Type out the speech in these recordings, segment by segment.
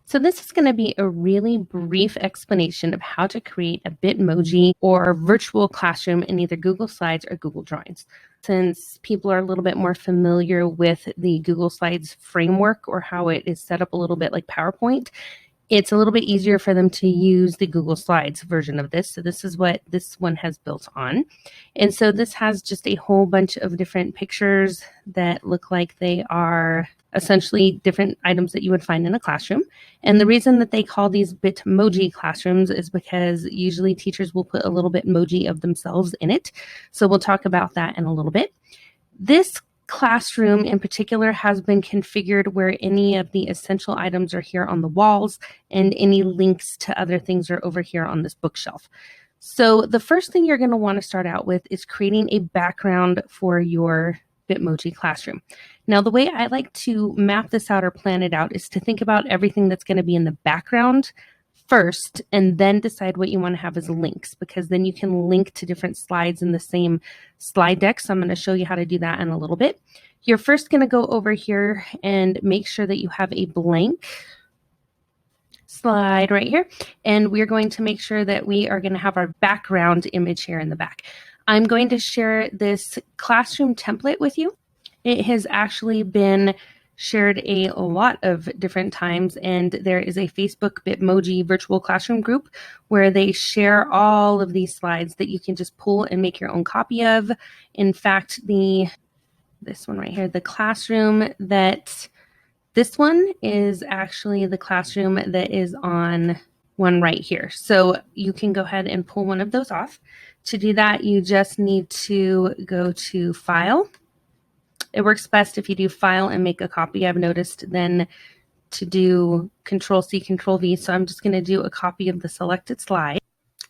So this is going to be a really brief explanation of how to create a Bitmoji or virtual classroom in either Google Slides or Google Drawings. Since people are a little bit more familiar with the Google Slides framework or how it is set up a little bit like PowerPoint, it's a little bit easier for them to use the Google Slides version of this. So this is what this one has built on. And so this has just a whole bunch of different pictures that look like they are essentially different items that you would find in a classroom. And the reason that they call these Bitmoji classrooms is because usually teachers will put a little Bitmoji of themselves in it. So we'll talk about that in a little bit. This classroom in particular has been configured where any of the essential items are here on the walls and any links to other things are over here on this bookshelf. So the first thing you're going to want to start out with is creating a background for your Bitmoji classroom. Now, the way I like to map this out or plan it out is to think about everything that's going to be in the background first and then decide what you want to have as links, because then you can link to different slides in the same slide deck. So I'm going to show you how to do that in a little bit. You're first going to go over here and make sure that you have a blank slide right here. And we're going to make sure that we are going to have our background image here in the back. I'm going to share this classroom template with you. It has actually been shared a lot of different times, and there is a Facebook Bitmoji virtual classroom group where they share all of these slides that you can just pull and make your own copy of. In fact, this one right here, the classroom this one is actually the classroom that is on one right here. So you can go ahead and pull one of those off. To do that, you just need to go to File. It works best if you do File and make a copy. I've noticed then to do Control-C, Control-V. So I'm just going to do a copy of the selected slide.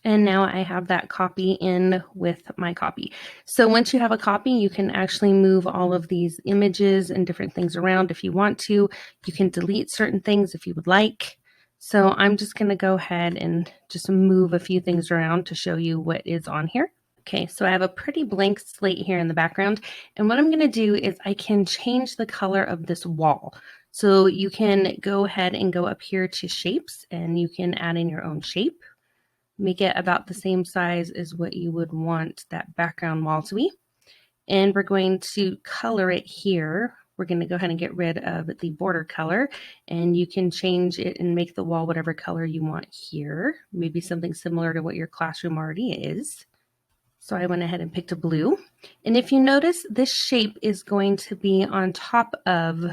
And now I have that copy in with my copy. So once you have a copy, you can actually move all of these images and different things around if you want to. You can delete certain things if you would like. So I'm just going to go ahead and just move a few things around to show you what is on here. Okay, so I have a pretty blank slate here in the background. And what I'm going to do is I can change the color of this wall. So you can go ahead and go up here to shapes and you can add in your own shape. Make it about the same size as what you would want that background wall to be. And we're going to color it here. We're going to go ahead and get rid of the border color, and you can change it and make the wall whatever color you want here. Maybe something similar to what your classroom already is. So I went ahead and picked a blue. And if you notice, this shape is going to be on top of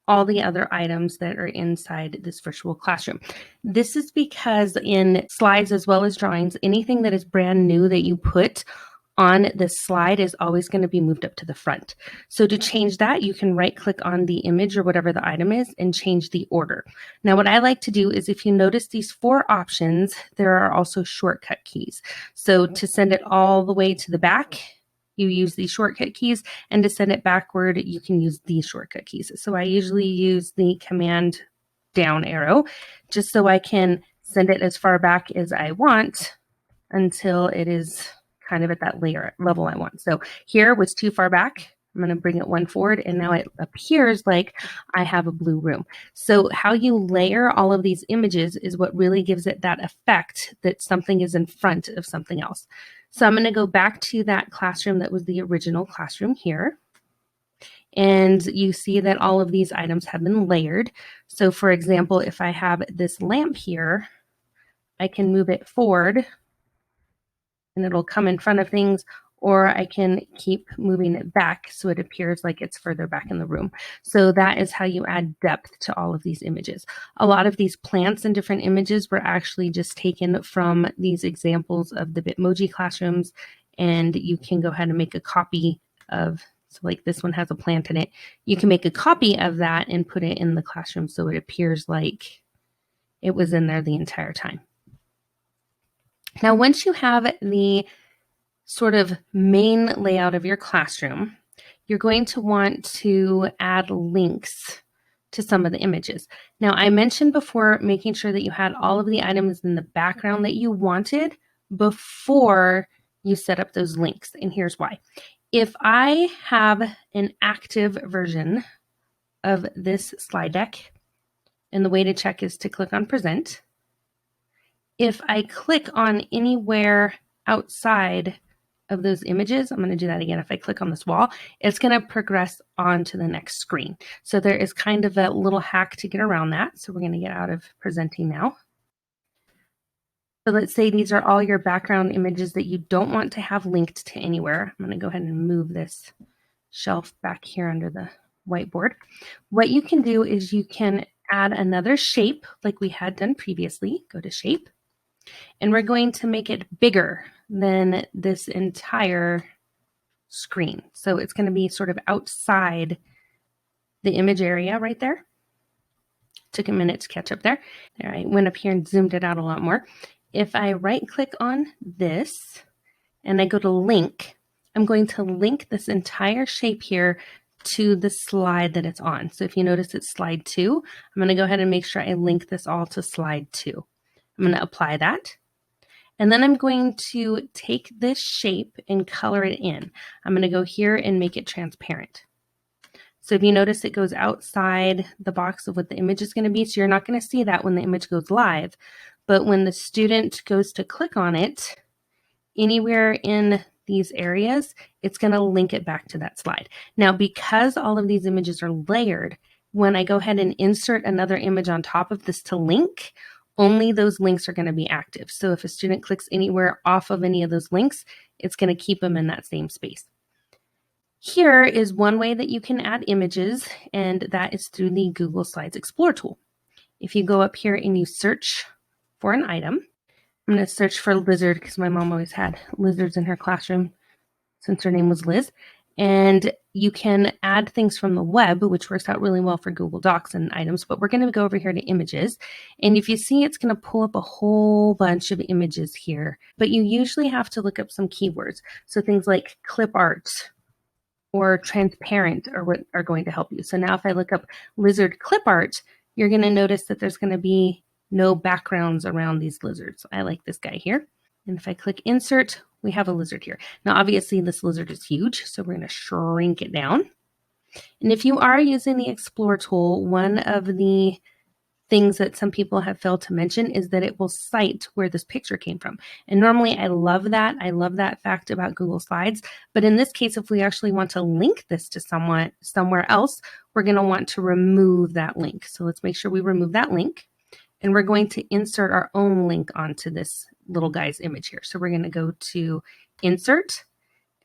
all the other items that are inside this virtual classroom. This is because in slides as well as drawings, anything that is brand new that you put on this slide is always going to be moved up to the front. So to change that, you can right click on the image or whatever the item is and change the order. Now what I like to do is, if you notice these 4 options, there are also shortcut keys. So to send it all the way to the back, you use these shortcut keys, and to send it backward, you can use these shortcut keys. So I usually use the command down arrow just so I can send it as far back as I want until it is kind of at that level I want. So here was too far back. I'm going to bring it 1 forward, and now it appears like I have a blue room. So how you layer all of these images is what really gives it that effect that something is in front of something else. So I'm going to go back to that classroom that was the original classroom here. And you see that all of these items have been layered. So for example, if I have this lamp here, I can move it forward and it'll come in front of things, or I can keep moving it back so it appears like it's further back in the room. So that is how you add depth to all of these images. A lot of these plants and different images were actually just taken from these examples of the Bitmoji classrooms, and you can go ahead and make a copy of, so like this one has a plant in it. You can make a copy of that and put it in the classroom so it appears like it was in there the entire time. Now, once you have the sort of main layout of your classroom, you're going to want to add links to some of the images. Now, I mentioned before making sure that you had all of the items in the background that you wanted before you set up those links, and here's why. If I have an active version of this slide deck, And the way to check is to click on Present. If I click on anywhere outside of those images, I'm going to do that again. If I click on this wall, it's going to progress on to the next screen. So there is kind of a little hack to get around that. So we're going to get out of presenting now. So let's say these are all your background images that you don't want to have linked to anywhere. I'm going to go ahead and move this shelf back here under the whiteboard. What you can do is you can add another shape like we had done previously. Go to Shape. And we're going to make it bigger than this entire screen. So it's going to be sort of outside the image area right there. Took a minute to catch up there. There, I went up here and zoomed it out a lot more. If I right click on this and I go to link, I'm going to link this entire shape here to the slide that it's on. So if you notice it's slide 2, I'm going to go ahead and make sure I link this all to slide 2. I'm going to apply that. And then I'm going to take this shape and color it in. I'm going to go here and make it transparent. So if you notice, it goes outside the box of what the image is going to be. So you're not going to see that when the image goes live. But when the student goes to click on it, anywhere in these areas, it's going to link it back to that slide. Now, because all of these images are layered, when I go ahead and insert another image on top of this to link, only those links are going to be active. So if a student clicks anywhere off of any of those links, it's going to keep them in that same space. Here is one way that you can add images, and that is through the Google Slides Explorer tool. If you go up here and you search for an item, I'm going to search for lizard because my mom always had lizards in her classroom since her name was Liz. And you can add things from the web, which works out really well for Google Docs and items, but we're going to go over here to images. And if you see, it's going to pull up a whole bunch of images here, but you usually have to look up some keywords. So things like clip art or transparent are what are going to help you. So now if I look up lizard clip art, you're going to notice that there's going to be no backgrounds around these lizards. I like this guy here. And if I click insert, we have a lizard here. Now, obviously this lizard is huge, so we're going to shrink it down. And if you are using the Explore tool, one of the things that some people have failed to mention is that it will cite where this picture came from. And normally I love that. I love that fact about Google Slides. But in this case, if we actually want to link this to somewhere else, we're going to want to remove that link. So let's make sure we remove that link. And we're going to insert our own link onto this little guy's image here. So we're going to go to Insert,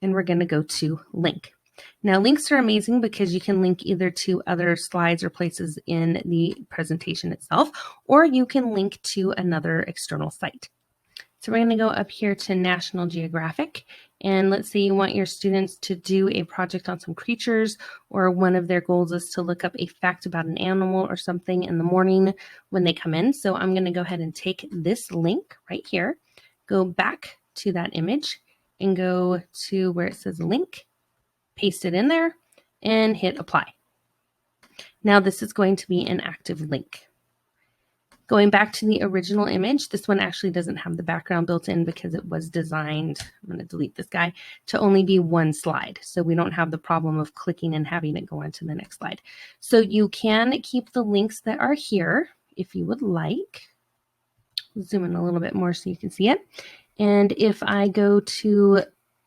and we're going to go to Link. Now, links are amazing because you can link either to other slides or places in the presentation itself, or you can link to another external site. So we're going to go up here to National Geographic, and let's say you want your students to do a project on some creatures, or one of their goals is to look up a fact about an animal or something in the morning when they come in. So I'm going to go ahead and take this link right here, go back to that image, and go to where it says link, paste it in there, and hit apply. Now this is going to be an active link. Going back to the original image, this one actually doesn't have the background built in because it was designed, I'm going to delete this guy, to only be one slide. So we don't have the problem of clicking and having it go on to the next slide. So you can keep the links that are here if you would like. Zoom in a little bit more so you can see it. And if I go to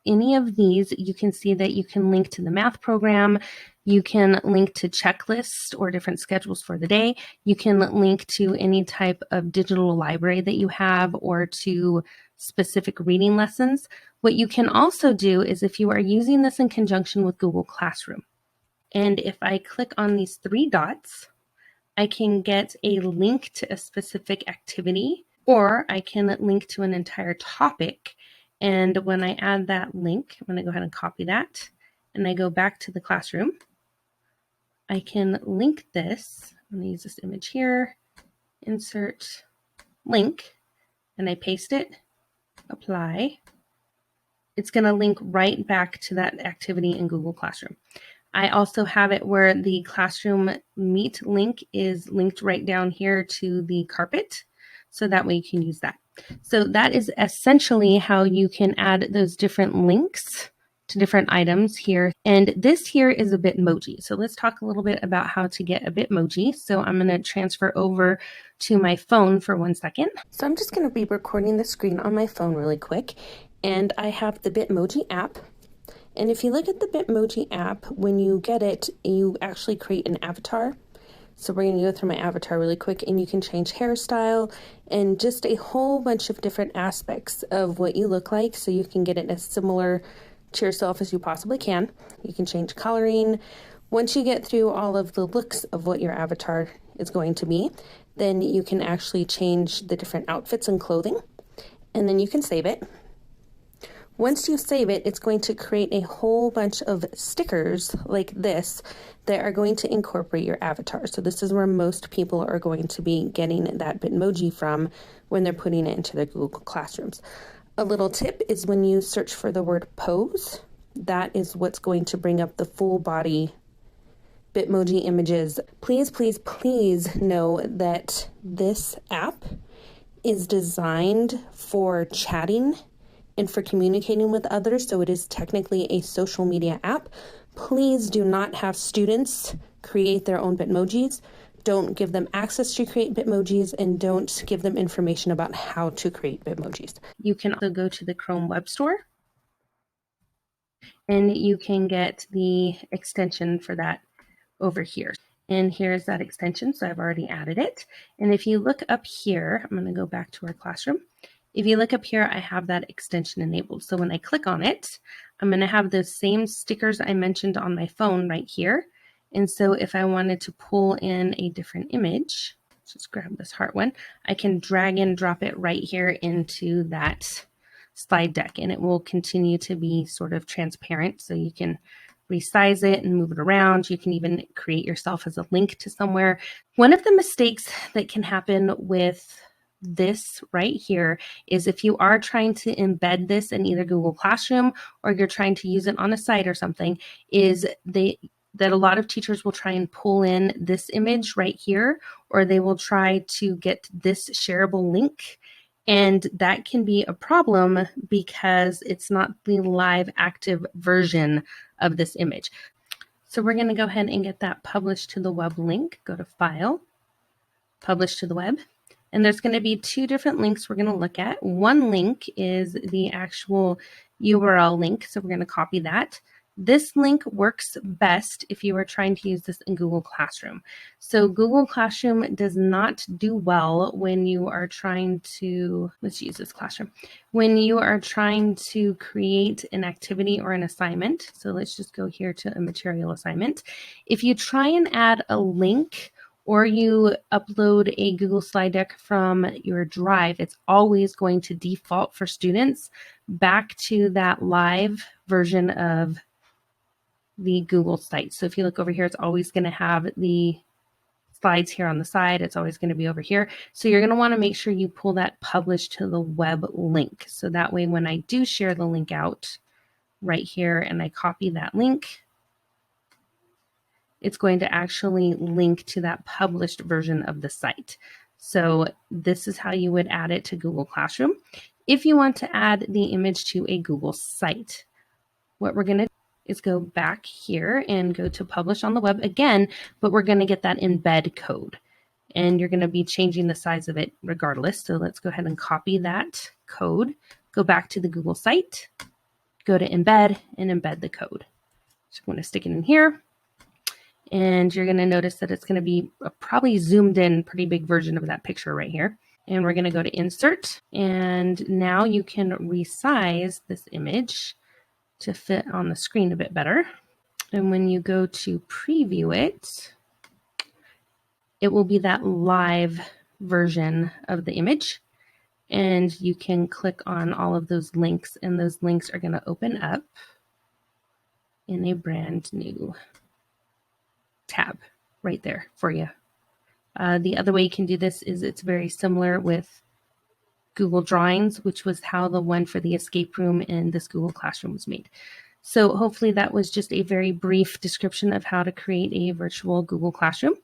any of these, you can see that you can link to the math program. You can link to checklists or different schedules for the day. You can link to any type of digital library that you have or to specific reading lessons. What you can also do is if you are using this in conjunction with Google Classroom, and if I click on these 3 dots, I can get a link to a specific activity, or I can link to an entire topic. And when I add that link, I'm going to go ahead and copy that, and I go back to the classroom. I can link this. I'm going to use this image here, insert link, and I paste it, apply. It's going to link right back to that activity in Google Classroom. I also have it where the Classroom Meet link is linked right down here to the carpet, so that way you can use that. So that is essentially how you can add those different links to different items here. And this here is a Bitmoji. So let's talk a little bit about how to get a Bitmoji. So I'm going to transfer over to my phone for 1 second. So I'm just going to be recording the screen on my phone really quick. And I have the Bitmoji app. And if you look at the Bitmoji app, when you get it, you actually create an avatar. So we're going to go through my avatar really quick, and you can change hairstyle and just a whole bunch of different aspects of what you look like, so you can get it as similar to yourself as you possibly can. You can change coloring. Once you get through all of the looks of what your avatar is going to be, then you can actually change the different outfits and clothing, and then you can save it. Once you save it, it's going to create a whole bunch of stickers like this that are going to incorporate your avatar. So this is where most people are going to be getting that Bitmoji from when they're putting it into their Google Classrooms. A little tip is when you search for the word pose, that is what's going to bring up the full body Bitmoji images. Please, please, please know that this app is designed for chatting and for communicating with others, so it is technically a social media app. Please do not have students create their own Bitmojis. Don't give them access to create Bitmojis, and don't give them information about how to create Bitmojis. You can also go to the Chrome Web Store, and you can get the extension for that over here. And here's that extension, so I've already added it. And if you look up here, I'm going to go back to our classroom. If you look up here, I have that extension enabled. So when I click on it, I'm going to have those same stickers I mentioned on my phone right here. And so if I wanted to pull in a different image, let's just grab this heart one, I can drag and drop it right here into that slide deck, and it will continue to be sort of transparent, so you can resize it and move it around. You can even create yourself as a link to somewhere. One of the mistakes that can happen with this right here is if you are trying to embed this in either Google Classroom or you're trying to use it on a site or something, is that a lot of teachers will try and pull in this image right here, or they will try to get this shareable link. And that can be a problem because it's not the live active version of this image. So we're going to go ahead and get that published to the web link. Go to File, Publish to the Web. And there's going to be two different links we're going to look at. One link is the actual URL link, so we're going to copy that. This link works best if you are trying to use this in Google Classroom. So Google Classroom does not do well when you are trying to, let's use this classroom, when you are trying to create an activity or an assignment. So let's just go here to a material assignment. If you try and add a link or you upload a Google slide deck from your Drive, it's always going to default for students back to that live version of the Google site. So if you look over here, it's always going to have the slides here on the side. It's always going to be over here. So you're going to want to make sure you pull that publish to the web link. So that way, when I do share the link out right here and I copy that link, it's going to actually link to that published version of the site. So this is how you would add it to Google Classroom. If you want to add the image to a Google site, what we're going to do is go back here and go to publish on the web again, but we're going to get that embed code. And you're going to be changing the size of it regardless. So let's go ahead and copy that code, go back to the Google site, go to embed, and embed the code. So I'm going to stick it in here. And you're going to notice that it's going to be a probably zoomed in pretty big version of that picture right here. And we're going to go to insert. And now you can resize this image to fit on the screen a bit better. And when you go to preview it, it will be that live version of the image. And you can click on all of those links, and those links are going to open up in a brand new tab right there for you. The other way you can do this is it's very similar with Google Drawings, which was how the one for the escape room in this Google Classroom was made. So hopefully that was just a very brief description of how to create a virtual Google Classroom.